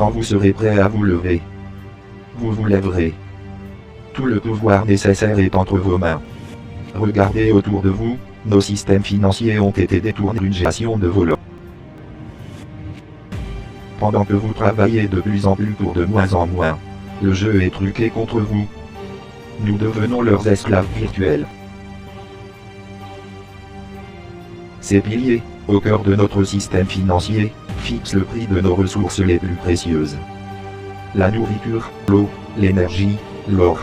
quand vous serez prêt à vous lever, vous vous lèverez. Tout le pouvoir nécessaire est entre vos mains. Regardez autour de vous, nos systèmes financiers ont été détournés d'une génération de voleurs. Pendant que vous travaillez de plus en plus pour de moins en moins, le jeu est truqué contre vous. Nous devenons leurs esclaves virtuels. Ces piliers, au cœur de notre système financier, fixent le prix de nos ressources les plus précieuses. La nourriture, l'eau, l'énergie, l'or.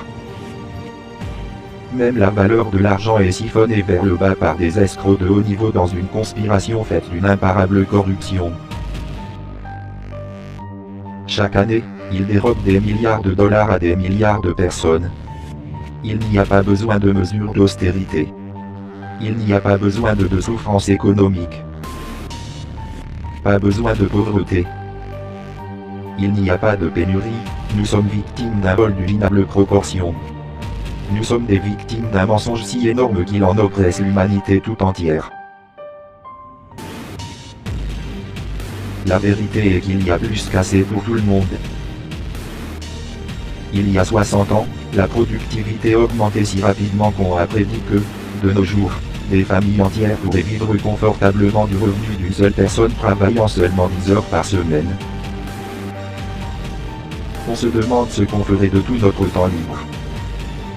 Même la valeur de l'argent est siphonnée vers le bas par des escrocs de haut niveau dans une conspiration faite d'une imparable corruption. Chaque année, ils dérobent des milliards de dollars à des milliards de personnes. Il n'y a pas besoin de mesures d'austérité. Il n'y a pas besoin de souffrance économique. Pas besoin de pauvreté. Il n'y a pas de pénurie, nous sommes victimes d'un vol d'unimables proportions. Nous sommes des victimes d'un mensonge si énorme qu'il en oppresse l'humanité tout entière. La vérité est qu'il y a plus qu'assez pour tout le monde. Il y a 60 ans, la productivité augmentait si rapidement qu'on a prédit que, de nos jours, des familles entières pourraient vivre confortablement du revenu d'une seule personne travaillant seulement 10 heures par semaine. On se demande ce qu'on ferait de tout notre temps libre.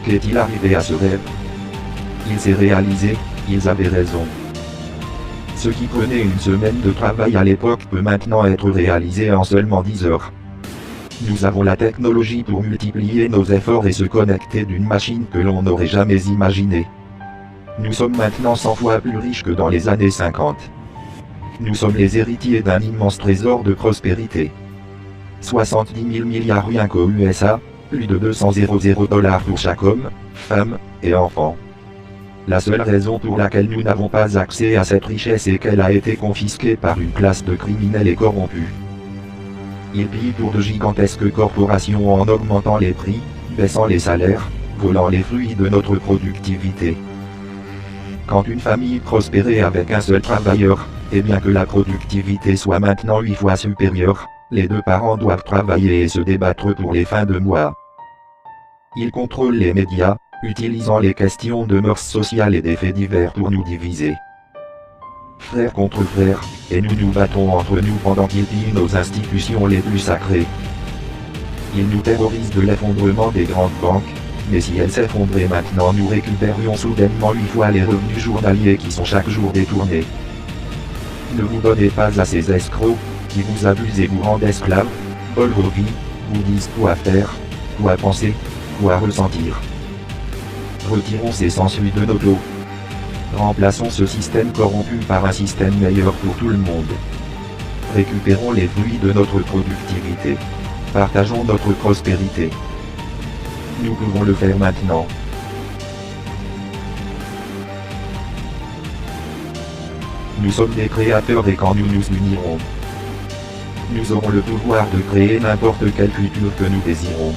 Qu'est-il arrivé à ce rêve? Il s'est réalisé, ils avaient raison. Ce qui prenait une semaine de travail à l'époque peut maintenant être réalisé en seulement 10 heures. Nous avons la technologie pour multiplier nos efforts et se connecter d'une machine que l'on n'aurait jamais imaginée. Nous sommes maintenant 100 fois plus riches que dans les années 50. Nous sommes les héritiers d'un immense trésor de prospérité. 70 000 milliards rien qu'aux USA, plus de 200 $ pour chaque homme, femme et enfant. La seule raison pour laquelle nous n'avons pas accès à cette richesse est qu'elle a été confisquée par une classe de criminels et corrompus. Ils pillent pour de gigantesques corporations en augmentant les prix, baissant les salaires, volant les fruits de notre productivité. Quand une famille prospérait avec un seul travailleur, et bien que la productivité soit maintenant 8 fois supérieure, les deux parents doivent travailler et se débattre pour les fins de mois. Ils contrôlent les médias, utilisant les questions de mœurs sociales et des faits divers pour nous diviser. Frères contre frères, et nous nous battons entre nous pendant qu'ils pillent nos institutions les plus sacrées. Ils nous terrorisent de l'effondrement des grandes banques, mais si elles s'effondraient maintenant nous récupérions soudainement 8 fois les revenus journaliers qui sont chaque jour détournés. Ne vous donnez pas à ces escrocs, qui vous abusent et vous rendent esclaves, volent vos vies, vous disent quoi faire, quoi penser, quoi ressentir. Retirons ces sangsues de nos dos. Remplaçons ce système corrompu par un système meilleur pour tout le monde. Récupérons les fruits de notre productivité. Partageons notre prospérité. Nous pouvons le faire maintenant. Nous sommes des créateurs et quand nous nous unirons, nous aurons le pouvoir de créer n'importe quel futur que nous désirons.